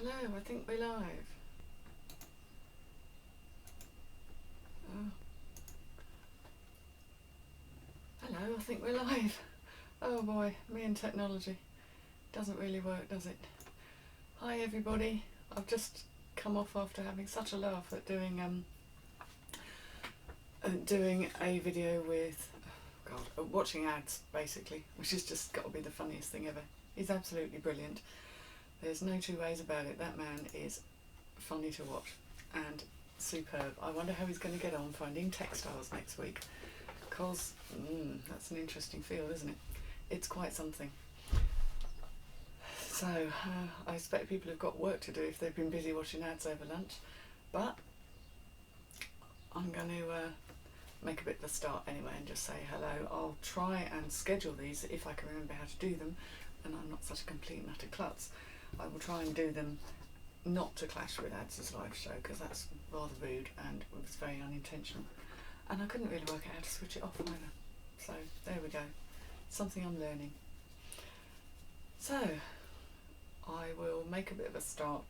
Hello, I think we're live. Oh. Hello, I think we're live. Oh boy, me and technology. Doesn't really work, does it? Hi everybody. I've just come off after having such a laugh at doing a video with, watching ads basically, which has just got to be the funniest thing ever. He's absolutely brilliant. There's no two ways about it. That man is funny to watch and superb. I wonder how he's going to get on finding textiles next week, because that's an interesting field, isn't it? It's quite something. So I expect people have got work to do if they've been busy watching ads over lunch, but I'm going to make a bit of a start anyway and just say hello. I'll try and schedule these if I can remember how to do them, and I'm not such a complete and utter klutz. I will try and do them not to clash with ads' live show, because that's rather rude and it was very unintentional, and I couldn't really work out how to switch it off either. So there we go, something I'm learning. So I will make a bit of a start,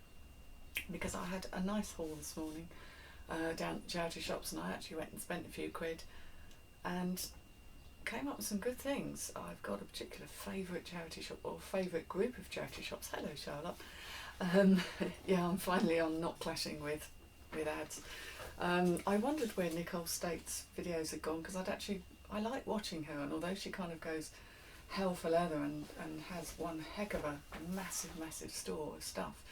because I had a nice haul this morning down at the charity shops, and I actually went and spent a few quid and came up with some good things. I've got a particular favourite charity shop, or favourite group of charity shops. Hello Charlotte. Yeah, I'm finally on not clashing with ads. I wondered where Nicole State's videos had gone, because I like watching her, and although she kind of goes hell for leather and has one heck of a massive store of stuff,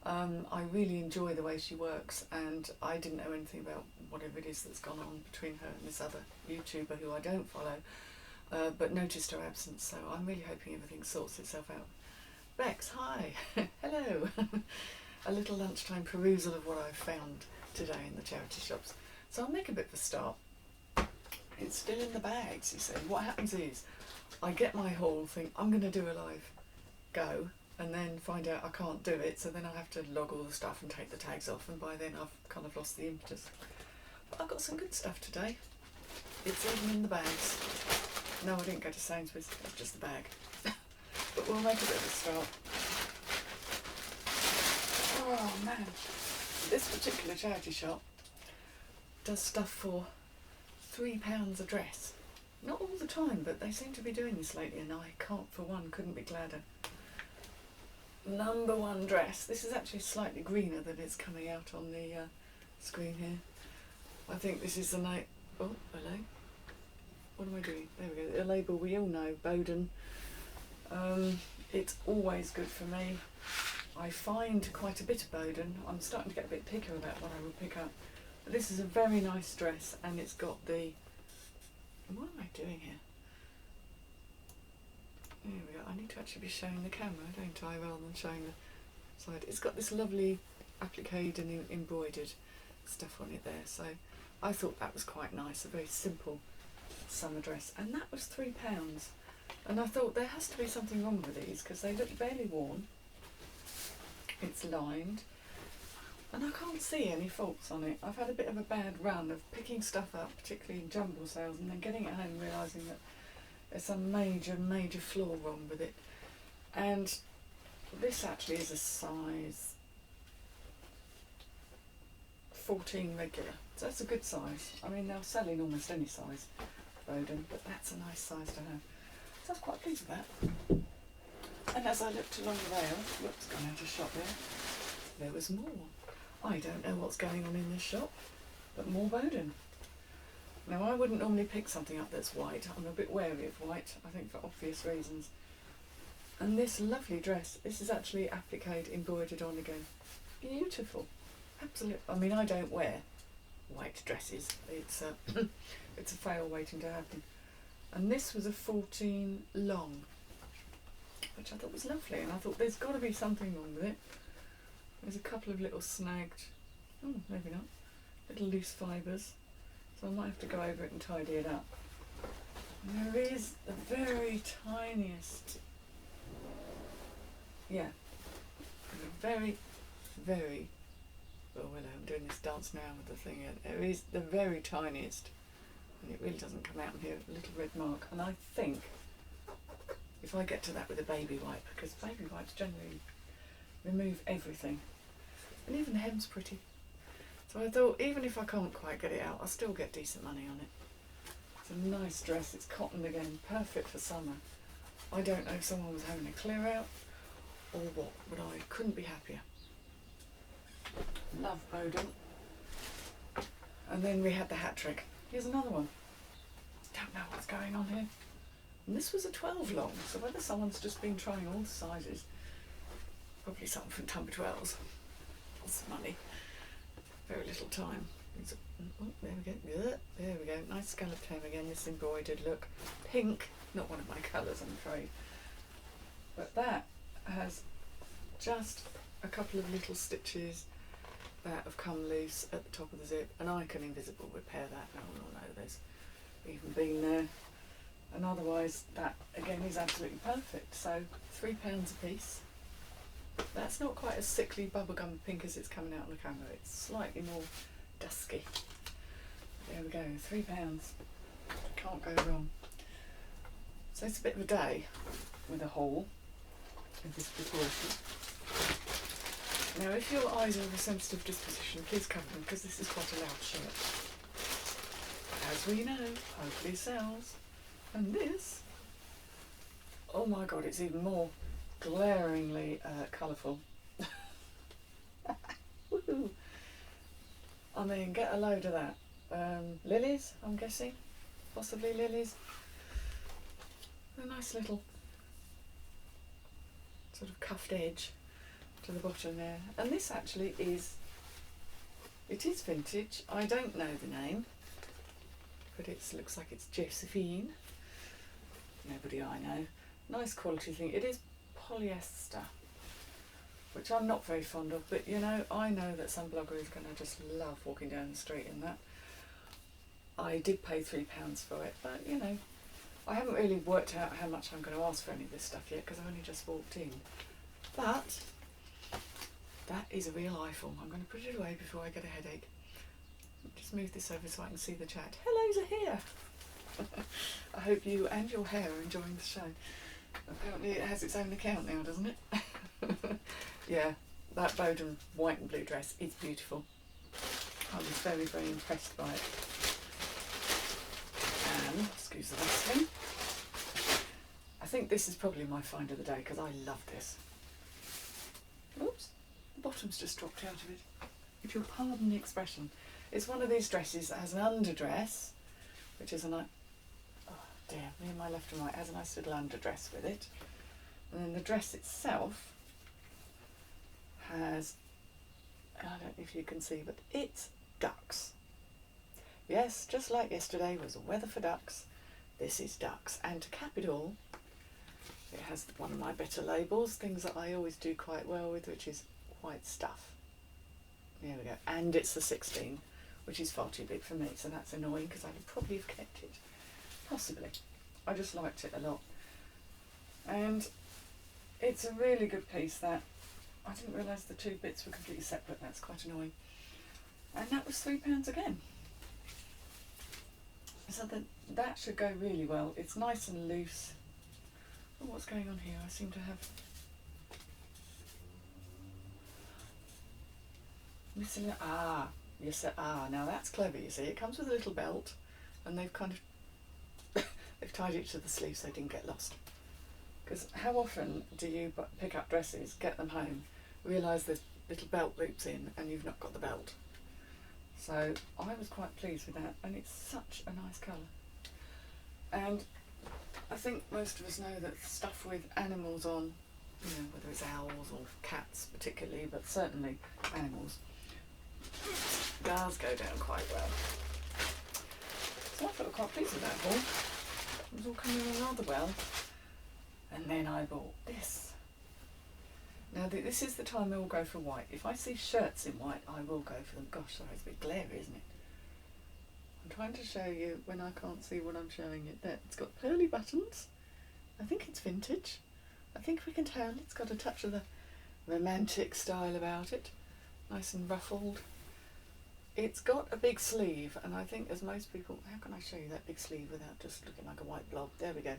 I really enjoy the way she works, and I didn't know anything about whatever it is that's gone on between her and this other YouTuber who I don't follow, but noticed her absence, so I'm really hoping everything sorts itself out. Bex, hi. Hello. A little lunchtime perusal of what I've found today in the charity shops. So I'll make a bit of a start. It's still in the bags, you see. What happens is I get my haul, think I'm going to do a live go, and then find out I can't do it, so then I have to log all the stuff and take the tags off, and by then I've kind of lost the impetus. But I've got some good stuff today. It's even in the bags. No, I didn't go to Sainsbury's, it's just the bag. But we'll make a bit of a start. Oh man, this particular charity shop does stuff for £3 a dress. Not all the time, but they seem to be doing this lately, and I couldn't be gladder. Number one dress. This is actually slightly greener than it's coming out on the screen here. I think this is the night. Oh, hello. What am I doing? There we go. A label we all know, Bowden. It's always good for me. I find quite a bit of Bowden. I'm starting to get a bit picky about what I will pick up. But this is a very nice dress, and it's got the... What am I doing here? There we go. I need to actually be showing the camera, don't I, rather than showing the side. It's got this lovely appliqued and embroidered stuff on it there, so I thought that was quite nice. A very simple summer dress, and that was £3. And I thought there has to be something wrong with these, because they look barely worn. It's lined, and I can't see any faults on it. I've had a bit of a bad run of picking stuff up, particularly in jumble sales, and then getting it home and realising that there's some major flaw wrong with it. And this actually is a size 14 regular, so that's a good size. I mean, they'll sell in almost any size, Bowden, but that's a nice size to have. So I was quite pleased with that. And as I looked along the rail, whoops, gone out of shot there was more. I don't know what's going on in this shop, but more Bowden. Now, I wouldn't normally pick something up that's white. I'm a bit wary of white, I think for obvious reasons. And this lovely dress, this is actually appliqued, embroidered on again. Beautiful. Absolutely. I mean, I don't wear white dresses. It's it's a fail waiting to happen. And this was a 14 long, which I thought was lovely, and I thought there's got to be something wrong with it. There's a couple of little snagged, maybe not, little loose fibres, so I might have to go over it and tidy it up. And there is the very tiniest, very, oh hello, I'm doing this dance now with the thing, there is the very tiniest, and it really doesn't come out in here, a little red mark, and I think if I get to that with a baby wipe, because baby wipes generally remove everything. And even the hem's pretty. So I thought, even if I can't quite get it out, I'll still get decent money on it. It's a nice dress, it's cotton again, perfect for summer. I don't know if someone was having a clear out or what, but I couldn't be happier. Love Bowden. And then we had the hat trick. Here's another one. Don't know what's going on here. And this was a 12 long, so whether someone's just been trying all the sizes, probably something from Tumber 12s. Lots of money. Very little time. Oh, there we go. Yeah, there we go. Nice scalloped hem again. This embroidered look. Pink. Not one of my colours, I'm afraid. But that has just a couple of little stitches that have come loose at the top of the zip, and I can invisible repair that. No one will know there's even been there. And otherwise, that again is absolutely perfect. So £3 a piece. That's not quite as sickly bubblegum pink as it's coming out on the camera. It's slightly more dusky. There we go, £3. Can't go wrong. So it's a bit of a day with a haul of this proportion. Now, if your eyes are of a sensitive disposition, please cover them, because this is quite a loud shirt. As we know, hopefully sells. And this, oh my god, it's even more glaringly colourful. Woohoo! I mean, get a load of that. Lilies, I'm guessing, possibly lilies. A nice little sort of cuffed edge to the bottom there. And this actually is, it is vintage. I don't know the name, but it looks like it's Josephine. Nobody I know. Nice quality thing. It is polyester, which I'm not very fond of, but you know, I know that some blogger is going to just love walking down the street in that. I did pay £3 for it, but you know, I haven't really worked out how much I'm going to ask for any of this stuff yet, because I've only just walked in. But that is a real eyeful. I'm going to put it away before I get a headache. Just move this over so I can see the chat. Hello's a here. I hope you and your hair are enjoying the show. Apparently it has its own account now, doesn't it? Yeah, that Bowden white and blue dress is beautiful. I was very, very impressed by it. And, excuse the rustling, I think this is probably my find of the day, because I love this. Oops, the bottom's just dropped out of it. If you'll pardon the expression. It's one of these dresses that has an underdress, which is a nice, oh dear, me and my left and right, has a nice little underdress with it. And then the dress itself has, I don't know if you can see, but it's ducks. Yes, just like yesterday was weather for ducks, this is ducks. And to cap it all, it has one of my better labels, things that I always do quite well with, which is white stuff. There we go. And it's the 16, which is far too big for me, so that's annoying, because I would probably have kept it. Possibly. I just liked it a lot. And it's a really good piece, that. I didn't realise the two bits were completely separate. That's quite annoying. And that was £3 again. So that should go really well. It's nice and loose. Oh, what's going on here? I seem to have missing. Yes. Now that's clever. You see, it comes with a little belt, and they've kind of they've tied it to the sleeve so they didn't get lost. Because how often do you pick up dresses, get them home, realise there's little belt loops in, and you've not got the belt? So I was quite pleased with that, and it's such a nice colour. And I think most of us know that stuff with animals on, you know, whether it's owls or cats particularly, but certainly animals, does go down quite well. So I felt quite pleased with that haul. It was all coming along rather well. And then I bought this. Now this is the time I will go for white. If I see shirts in white, I will go for them. Gosh, sorry, it's a bit glary, isn't it? I'm trying to show you when I can't see what I'm showing it. There, it's got pearly buttons. I think it's vintage. I think we can tell it's got a touch of the romantic style about it. Nice and ruffled. It's got a big sleeve, and I think as most people, how can I show you that big sleeve without just looking like a white blob? There we go.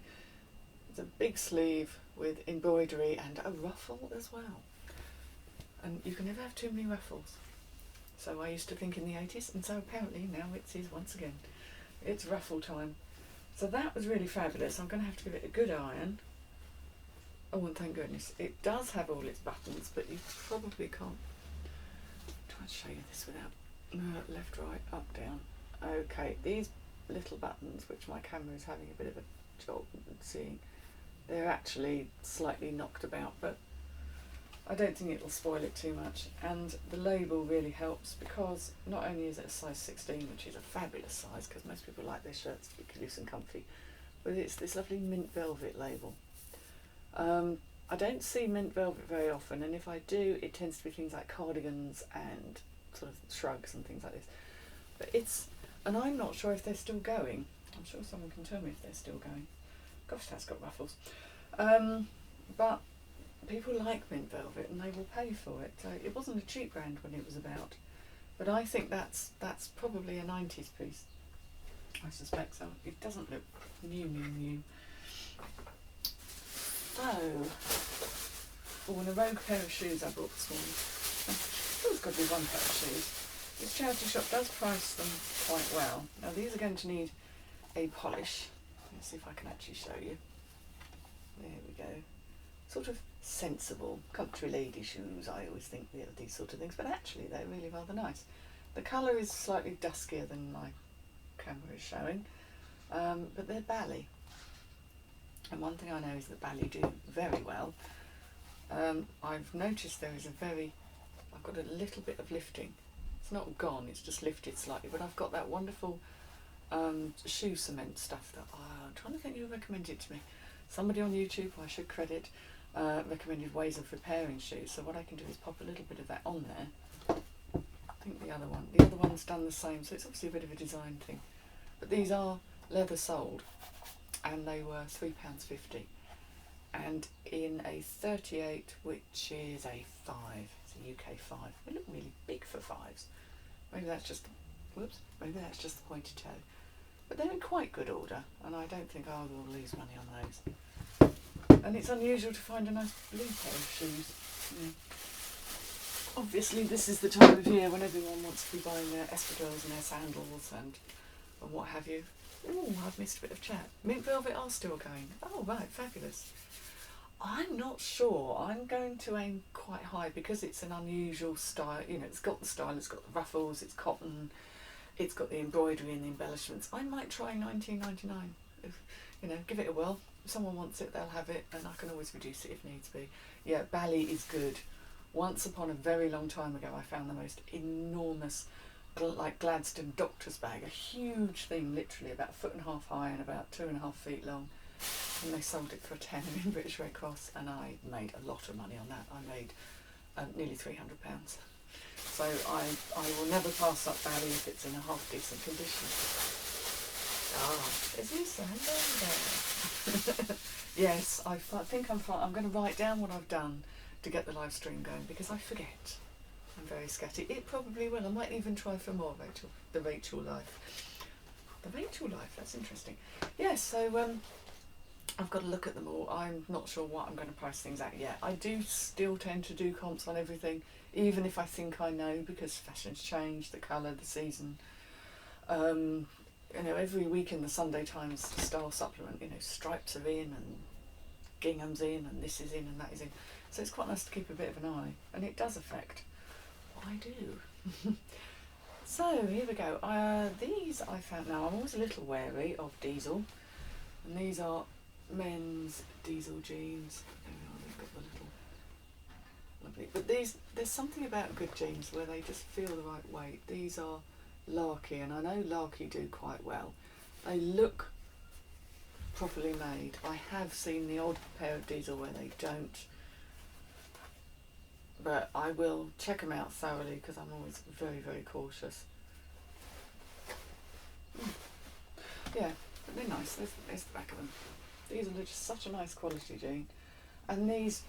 It's a big sleeve with embroidery and a ruffle as well. and you can never have too many ruffles. So I used to think in the 80s, and so apparently now it is once again. It's ruffle time. So that was really fabulous. I'm going to have to give it a good iron. Oh, and thank goodness. It does have all its buttons, but you probably can't. Try and show you this without left, right, up, down. Okay, these little buttons, which my camera is having a bit of a job seeing, they're actually slightly knocked about, but I don't think it'll spoil it too much. And the label really helps, because not only is it a size 16, which is a fabulous size because most people like their shirts to be loose and comfy, but it's this lovely mint velvet label. I don't see mint velvet very often, and if I do, it tends to be things like cardigans and sort of shrugs and things like this. But and I'm not sure if they're still going. I'm sure someone can tell me if they're still going. Gosh, that's got ruffles. But people like mint velvet, and they will pay for it. So it wasn't a cheap brand when it was about, but I think that's probably a 90s piece. I suspect so. It doesn't look new. So, and a rogue pair of shoes I bought this morning. It's got to be one pair of shoes. This charity shop does price them quite well. Now these are going to need a polish. Let's see if I can actually show you. There we go. Sort of sensible country lady shoes, I always think these sort of things, but actually they're really rather nice. The colour is slightly duskier than my camera is showing, but they're Bally. And one thing I know is that Bally do very well. I've noticed I've got a little bit of lifting. It's not gone, it's just lifted slightly, but I've got that wonderful shoe cement stuff that I'm trying to think who recommended it to me. Somebody on YouTube, I should credit, recommended ways of repairing shoes. So what I can do is pop a little bit of that on there. I think the other one's done the same, so it's obviously a bit of a design thing. But these are leather soled, and they were £3.50, and in a 38, which is a 5, it's a UK 5. They look really big for 5s. Maybe that's just the pointed toe. But they're in quite good order, and I don't think I will lose money on those. And it's unusual to find a nice blue pair of shoes. Yeah. Obviously this is the time of year when everyone wants to be buying their espadrilles and their sandals and what have you. Oh, I've missed a bit of chat. Mint velvet are still going. Oh, right, fabulous. I'm not sure. I'm going to aim quite high because it's an unusual style. You know, it's got the style, it's got the ruffles, it's cotton, it's got the embroidery and the embellishments. I might try £19.99. Give it a whirl. If someone wants it, they'll have it, and I can always reduce it if needs be. Yeah, Bally is good. Once upon a very long time ago, I found the most enormous like Gladstone doctor's bag, a huge thing, literally about 1.5 foot high and about 2.5 feet long, and they sold it for a tenner in British Red Cross, and I made a lot of money on that. I made nearly £300. So I will never pass up Bally if it's in a half decent condition. Is this there? Yes, I think I'm going to write down what I've done to get the live stream going, because I forget. I'm very scatty. It probably will. I might even try for more Rachel. The Rachel life. The Rachel life, that's interesting. Yes, so I've got to look at them all. I'm not sure what I'm going to price things at yet. I do still tend to do comps on everything, even if I think I know, because fashion's changed, the colour, the season. Every week in the Sunday Times style supplement, stripes are in and gingham's in and this is in and that is in. So it's quite nice to keep a bit of an eye, and it does affect what I do. So here we go. These I found. Now I'm always a little wary of diesel, and these are men's diesel jeans. There we are. They've got the little lovely. But there's something about good jeans where they just feel the right weight. These are Larky, and I know Larky do quite well. They look properly made. I have seen the odd pair of diesel where they don't, but I will check them out thoroughly because I'm always very, very cautious. Yeah, but they're nice. There's the back of them. These are just such a nice quality jean, and these,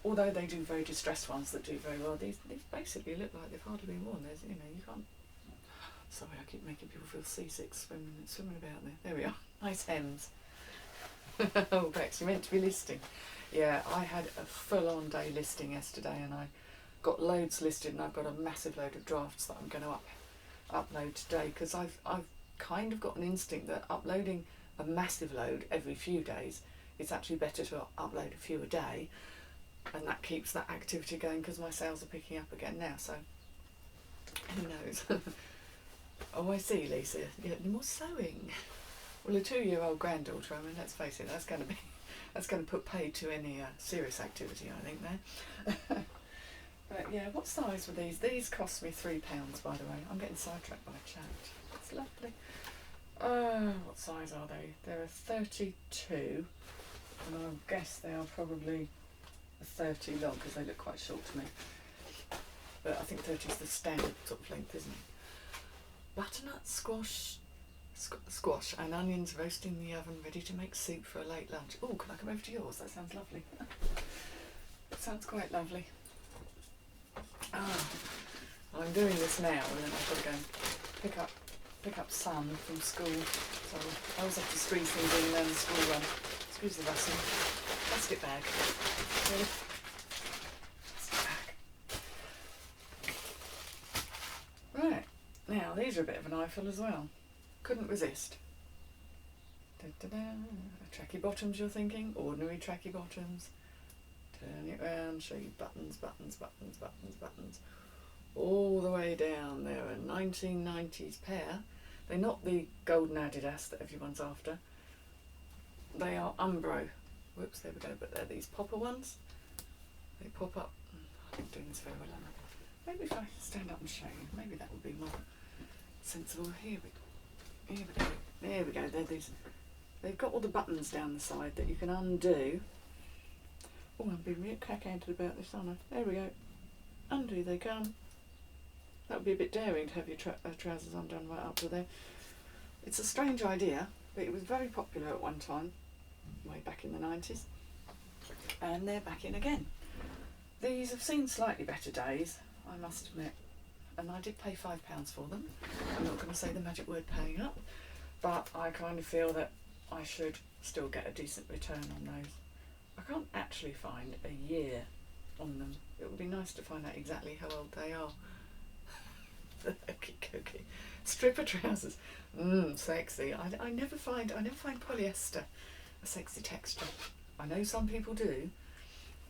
although they do very distressed ones that do very well, these basically look like they've hardly been worn. There's, you can't. Sorry, I keep making people feel seasick swimming about there. There we are. Nice hems. Oh, Bex, you meant to be listening. Yeah, I had a full-on day listing yesterday, and I got loads listed, and I've got a massive load of drafts that I'm going to upload today, because I've kind of got an instinct that uploading a massive load every few days, it's actually better to upload a few a day, and that keeps that activity going, because my sales are picking up again now, so who knows. Oh, I see, Lisa, you're more sewing. Well, a 2-year-old granddaughter, I mean, let's face it, that's going to put paid to any serious activity, I think, there. But yeah, what size were these? These cost me £3, by the way. I'm getting sidetracked by chat. It's lovely. What size are they? They're a 32, and I guess they are probably a 30 long, because they look quite short to me. But I think 30 is the standard sort of length, isn't it? Butternut squash and onions roasting in the oven, ready to make soup for a late lunch. Oh, can I come over to yours? That sounds lovely. That sounds quite lovely. I'm doing this now, and then I've got to go and pick up Sam from school. So I always have to squeeze things in the school run. Excuse the rustling. Plastic bag. Really? Plastic bag. Right. Now these are a bit of an eyeful as well. Couldn't resist. Tracky bottoms, you're thinking? Ordinary tracky bottoms. Turn it round, show you buttons, buttons, buttons, buttons, buttons. All the way down. They're a 1990s pair. They're not the golden Adidas that everyone's after. They are Umbro. Whoops, there we go. But they're these popper ones. They pop up. I'm not doing this very well, am I? Maybe if I stand up and show you, maybe that would be more sensible. Here we go. There we go. They're these. They've got all the buttons down the side that you can undo. Oh, I'm being real cack-handed about this, aren't I? There we go. Undo they come. That would be a bit daring to have your trousers undone right up to there. It's a strange idea, but it was very popular at one time, way back in the 90s. And they're back in again. These have seen slightly better days, I must admit. And I did pay £5 for them. I'm not going to say the magic word paying up, but I kind of feel that I should still get a decent return on those. I can't actually find a year on them. It would be nice to find out exactly how old they are. Cookie. Stripper trousers. Sexy. I never find polyester a sexy texture. I know some people do,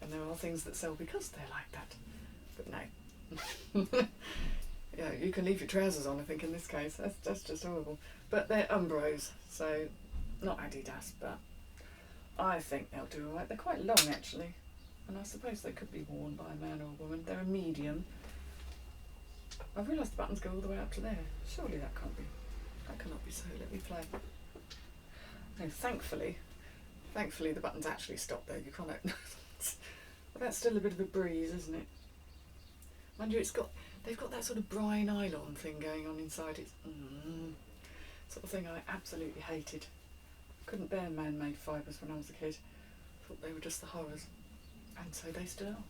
and there are things that sell because they're like that. But no. Yeah, you can leave your trousers on, I think, in this case. That's just horrible. But they're Umbros, so not Adidas, but I think they'll do alright. They're quite long, actually, and I suppose they could be worn by a man or a woman. They're a medium. I've realised the buttons go all the way up to there. Surely that cannot be so. Let me play. No, thankfully the buttons actually stop there. You can't. But that's still a bit of a breeze, isn't it? Mind you, they've got that sort of brine nylon thing going on inside. It's sort of thing I absolutely hated. Couldn't bear man-made fibres when I was a kid. Thought they were just the horrors, and so they still are.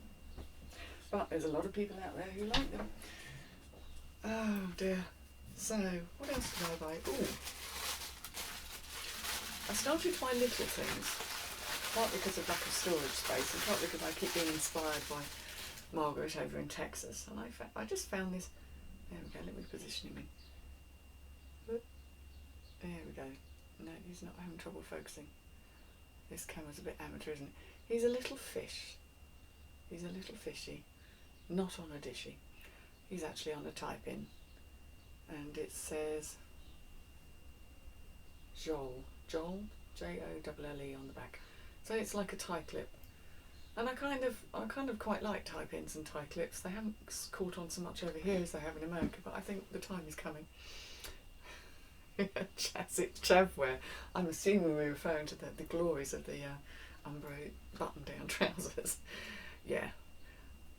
But there's a lot of people out there who like them. Oh dear. So, what else did I buy? Ooh. I started to buy little things, partly because of lack of storage space, and partly because I keep being inspired by Margaret over in Texas. And I just found this. There we go. Let me position him in. There we go. No, he's not having trouble focusing. This camera's a bit amateur, isn't it? He's a little fish. He's a little fishy. Not on a dishy. He's actually on a type-in. And it says Joel. Joel? Jolle on the back. So it's like a tie clip. And I kind of quite like type-ins and tie clips. They haven't caught on so much over here as they have in America, but I think the time is coming. Chavwear. I'm assuming we're referring to the glories of the Umbro button-down trousers. Yeah.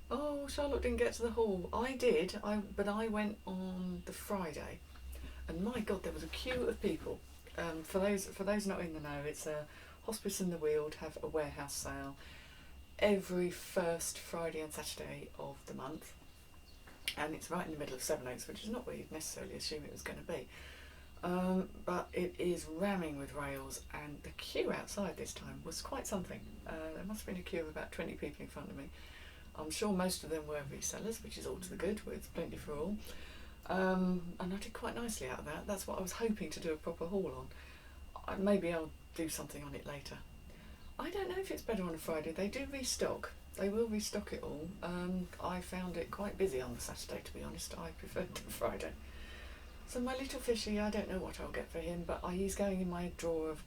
Oh, Charlotte didn't get to the haul. I did, but I went on the Friday, and my God, there was a queue of people. For those not in the know, it's a Hospice and the Weald have a warehouse sale every first Friday and Saturday of the month, and it's right in the middle of Sevenoaks, which is not where you'd necessarily assume it was going to be. But it is ramming with rails, and the queue outside this time was quite something. There must have been a queue of about 20 people in front of me. I'm sure most of them were resellers, which is all to the good, with plenty for all. And I did quite nicely out of that. That's what I was hoping to do a proper haul on. Maybe I'll do something on it later. I don't know if it's better on a Friday. They do restock. They will restock it all. I found it quite busy on the Saturday, to be honest. I preferred the Friday. So my little fishy, I don't know what I'll get for him, but he's going in my drawer of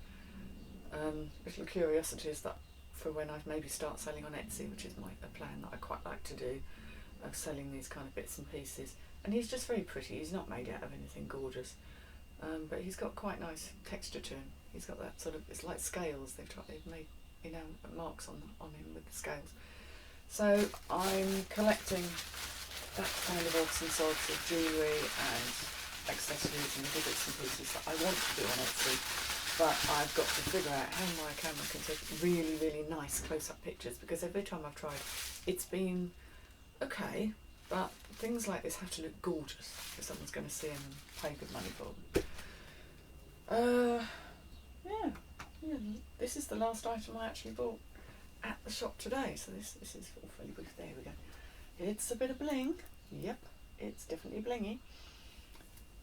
little curiosities that for when I maybe start selling on Etsy, which is a plan that I quite like to do, of selling these kind of bits and pieces. And he's just very pretty. He's not made out of anything gorgeous, but he's got quite nice texture to him. He's got that sort of, it's like scales. They've made marks on him with the scales. So I'm collecting that kind of odds and sods of jewellery and accessories and little bits and pieces that I want to do on Etsy, but I've got to figure out how my camera can take really, really nice close-up pictures, because every time I've tried, it's been okay, but things like this have to look gorgeous if someone's going to see them and pay good money for them. Yeah, this is the last item I actually bought at the shop today, so this is all fairly brief. There we go. It's a bit of bling. Yep, it's definitely blingy.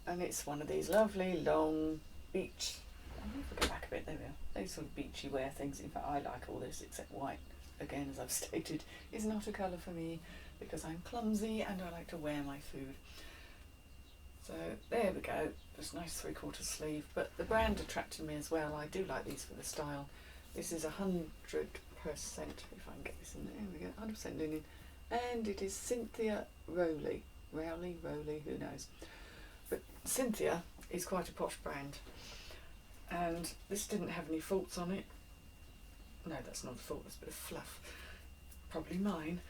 And it's one of these lovely long beach, if we go back a bit, there we are, those sort of beachy wear things. In fact, I like all this except white, again, as I've stated, is not a colour for me because I'm clumsy and I like to wear my food. So there we go, just nice 3/4 sleeve, but the brand attracted me as well. I do like these for the style. This is 100%, if I can get this in there, we go, 100% linen, and it is Cynthia Rowley, who knows. But Cynthia is quite a posh brand, and this didn't have any faults on it. No, that's not a fault, that's a bit of fluff, probably mine.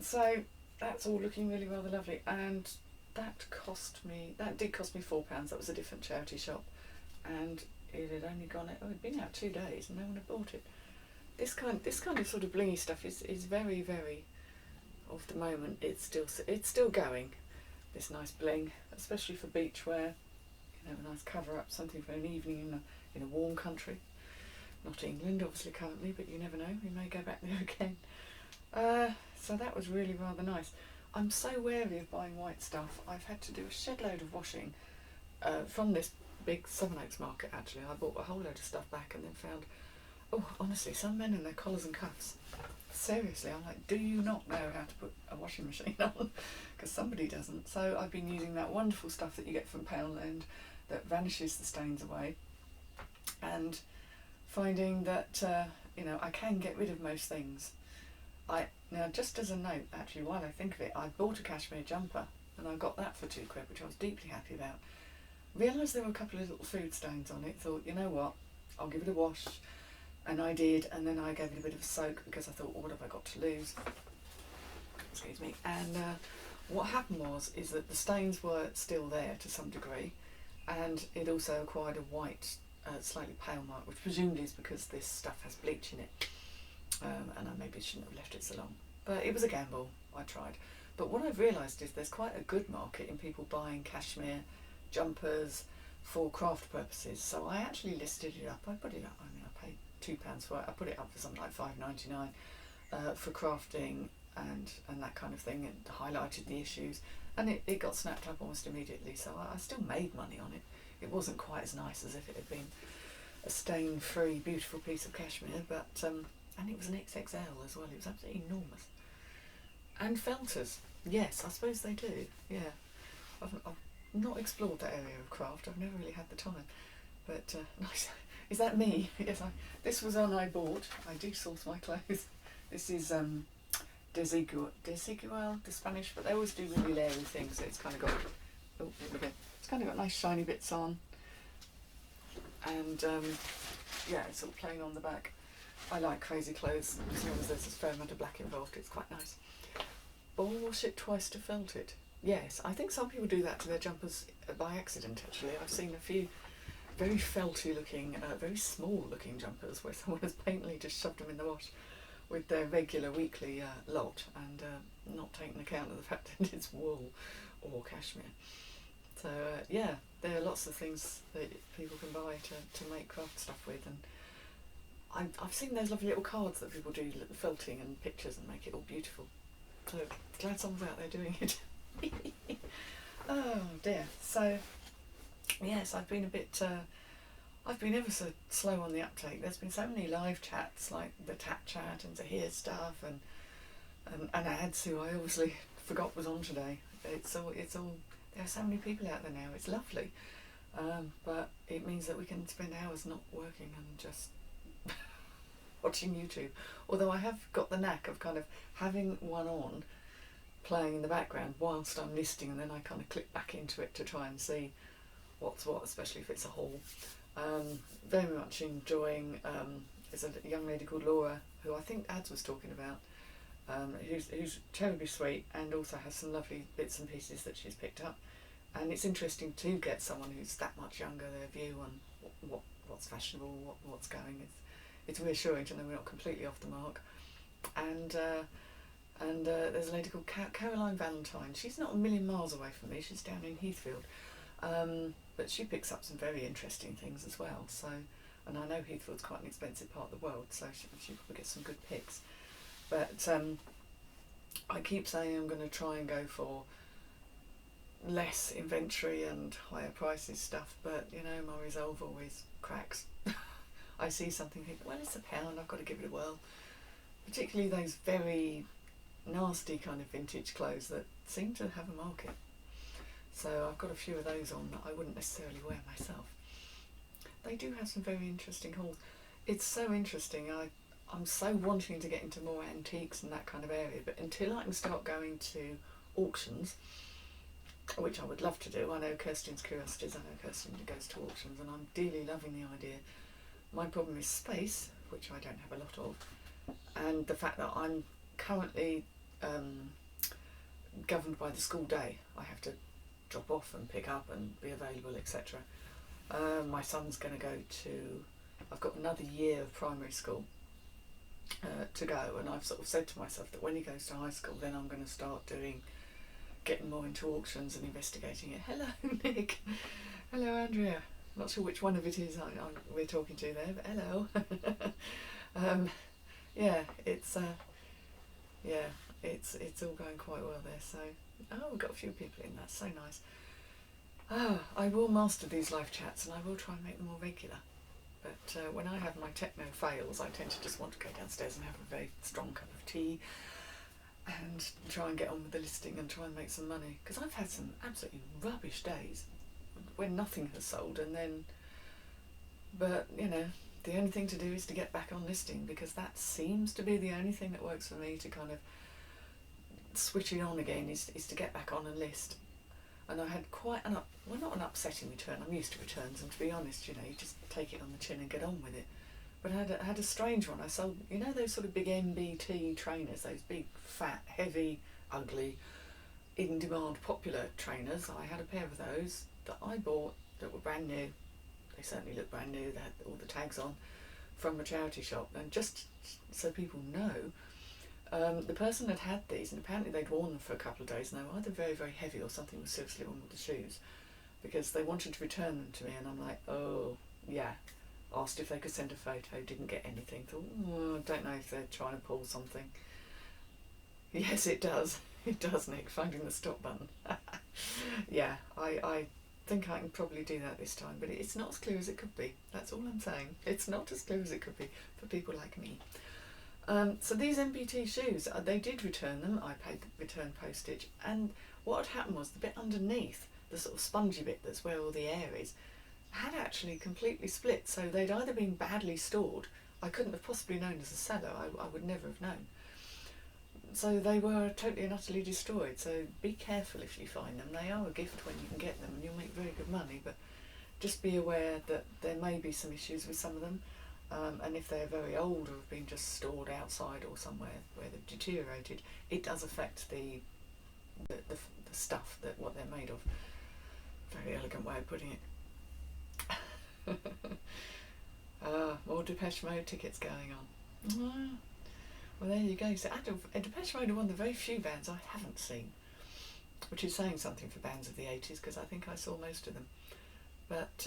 So that's all looking really rather lovely, and that did cost me £4. That was a different charity shop, and it had only gone, it'd been out 2 days and no one had bought it. This kind of sort of blingy stuff is very, very of the moment. It's still going, this nice bling, especially for beach wear, a nice cover up, something for an evening in a warm country. Not England obviously currently, but you never know, we may go back there again. So that was really rather nice. I'm so wary of buying white stuff. I've had to do a shed load of washing from this big Sevenoaks market. Actually, I bought a whole load of stuff back and then found, honestly, some men in their collars and cuffs. Seriously, I'm like, do you not know how to put a washing machine on? Because somebody doesn't. So I've been using that wonderful stuff that you get from Poundland that vanishes the stains away, and finding that I can get rid of most things. Now, just as a note, actually, while I think of it, I bought a cashmere jumper and I got that for £2, which I was deeply happy about. Realised there were a couple of little food stains on it, thought, you know what, I'll give it a wash, and I did, and then I gave it a bit of a soak because I thought, what have I got to lose? Excuse me. And what happened is that the stains were still there to some degree, and it also acquired a white, slightly pale mark, which presumably is because this stuff has bleach in it. And I maybe shouldn't have left it so long. But it was a gamble, I tried. But what I've realised is there's quite a good market in people buying cashmere jumpers for craft purposes. So I actually listed it up. I put it up, I paid £2 for it. I put it up for something like $5.99 for crafting and that kind of thing. It highlighted the issues, and it got snapped up almost immediately. So I still made money on it. It wasn't quite as nice as if it had been a stain-free, beautiful piece of cashmere, but and it was an XXL as well. It was absolutely enormous. And felters, yes, I suppose they do. Yeah, I've not explored that area of craft. I've never really had the time. But nice. Is that me? Yes. This was on I bought. I do source my clothes. This is Desigual, the Spanish, but they always do really leery things. So it's kind of got it's kind of got nice shiny bits on, and yeah, it's sort of plain on the back. I like crazy clothes, as long as there's a fair amount of black involved. It's quite nice. Ball wash it twice to felt it. Yes, I think some people do that to their jumpers by accident, actually. I've seen a few very felty looking, very small looking jumpers where someone has painfully just shoved them in the wash with their regular weekly lot, and not taking account of the fact that it's wool or cashmere. So yeah, there are lots of things that people can buy to make craft stuff with, and I've seen those lovely little cards that people do, the felting and pictures, and make it all beautiful. So glad someone's out there doing it. Oh dear. So yes, I've been a bit. I've been ever so slow on the uptake. There's been so many live chats, like the Tat chat and to hear stuff, and ads who I obviously forgot was on today. It's all. There are so many people out there now. It's lovely, but it means that we can spend hours not working and just watching YouTube. Although I have got the knack of kind of having one on, playing in the background whilst I'm listing, and then I kind of click back into it to try and see what's what, especially if it's a haul. Very much enjoying. There's a young lady called Laura who I think Ads was talking about, who's terribly sweet and also has some lovely bits and pieces that she's picked up. And it's interesting to get someone who's that much younger, their view on what's fashionable, what's going. It's reassuring to know we're not completely off the mark. And there's a lady called Caroline Valentine. She's not a million miles away from me. She's down in Heathfield. But she picks up some very interesting things as well. So, and I know Heathfield's quite an expensive part of the world, so she probably gets some good picks. But I keep saying I'm going to try and go for less inventory and higher prices stuff, but you know, my resolve always cracks. I see something, think, well, it's £1, I've got to give it a whirl. Particularly those very nasty kind of vintage clothes that seem to have a market. So I've got a few of those on that I wouldn't necessarily wear myself. They do have some very interesting hauls. It's so interesting. I'm so wanting to get into more antiques and that kind of area, but until I can start going to auctions, which I would love to do. I know Kirsten's Curiosities, I know Kirsten goes to auctions, and I'm dearly loving the idea. My problem is space, which I don't have a lot of, and the fact that I'm currently governed by the school day. I have to drop off and pick up and be available, etc. My son's going to go to, I've got another year of primary school to go, and I've sort of said to myself that when he goes to high school, then I'm going to start getting more into auctions and investigating it. Hello, Nick. Hello, Andrea. Not sure which one of it is we're talking to there, but hello. Yeah, it's all going quite well there. So, we've got a few people in. That's so nice. I will master these live chats, and I will try and make them more regular. But when I have my techno fails, I tend to just want to go downstairs and have a very strong cup of tea and try and get on with the listing and try and make some money. Because I've had some absolutely rubbish days when nothing has sold, but you know, the only thing to do is to get back on listing, because that seems to be the only thing that works for me to kind of switch it on again, is to get back on and list. And I had quite not an upsetting return. I'm used to returns, and to be honest, you know, you just take it on the chin and get on with it. But I had a strange one. I sold, you know, those sort of big MBT trainers, those big, fat, heavy, ugly, in-demand, popular trainers. I had a pair of those that I bought that were brand new. They certainly look brand new. They had all the tags on, from a charity shop. And just so people know, the person had these, and apparently they'd worn them for a couple of days, and they were either very, very heavy or something was seriously wrong with the shoes, because they wanted to return them to me, and I'm like, oh, yeah. Asked if they could send a photo, didn't get anything. Thought, I don't know if they're trying to pull something. Yes, it does. It does, Nick, finding the stop button. Yeah, I think I can probably do that this time, but it's not as clear as it could be. That's all I'm saying. It's not as clear as it could be for people like me. So these MBT shoes, they did return them. I paid the return postage, and what had happened was the bit underneath, the sort of spongy bit that's where all the air is, had actually completely split. So they'd either been badly stored. I couldn't have possibly known as a seller. I would never have known. So they were totally and utterly destroyed. So be careful if you find them. They are a gift when you can get them, and you'll make very good money. But just be aware that there may be some issues with some of them. And if they're very old or have been just stored outside or somewhere where they've deteriorated, it does affect the stuff, that what they're made of. Very elegant way of putting it. More Depeche Mode tickets going on. Well, there you go. So Depeche Mode are one of the very few bands I haven't seen. which is saying something for bands of the 80s because I think I saw most of them. But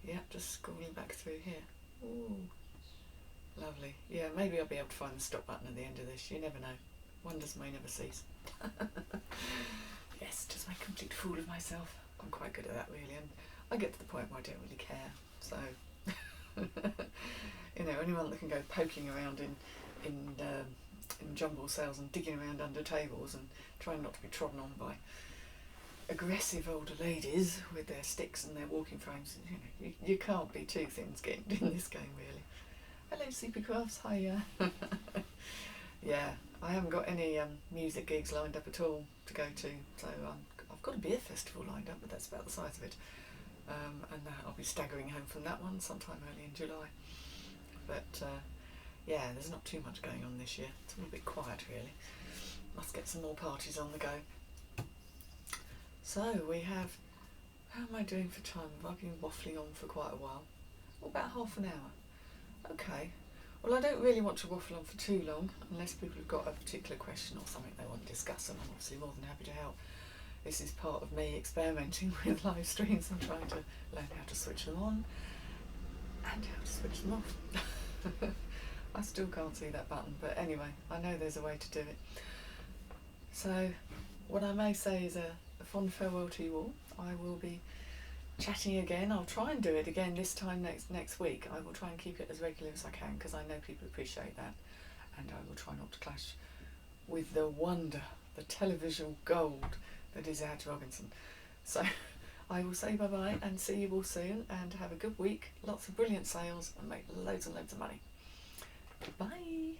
yeah, just scrolling back through here. Ooh, lovely. Yeah, maybe I'll be able to find the stop button at the end of this. You never know. Wonders may never cease. Yes, just make a complete fool of myself. I'm quite good at that, really, and I get to the point where I don't really care. So, you know, anyone that can go poking around in jumble sales and digging around under tables and trying not to be trodden on by aggressive older ladies with their sticks and their walking frames, you know, you can't be too thin-skinned in this game, really. Hello, Supercrafts. Hiya. Yeah, I haven't got any music gigs lined up at all to go to, so I've got a beer festival lined up, but that's about the size of it. And I'll be staggering home from that one sometime early in July. But yeah, there's not too much going on this year. It's all a bit quiet, really. Must get some more parties on the go. So we have, how am I doing for time? I've been waffling on for quite a while. About half an hour. Okay. Well, I don't really want to waffle on for too long, unless people have got a particular question or something they want to discuss, and I'm obviously more than happy to help. This is part of me experimenting with live streams and trying to learn how to switch them on and how to switch them off. I still can't see that button, but anyway, I know there's a way to do it. So, what I may say is a fond farewell to you all. I will be chatting again. I'll try and do it again this time next week. I will try and keep it as regular as I can because I know people appreciate that, and I will try not to clash with the wonder, the televisual gold that is Ad Robinson. So I will say bye-bye and see you all soon, and have a good week, lots of brilliant sales, and make loads and loads of money. Bye.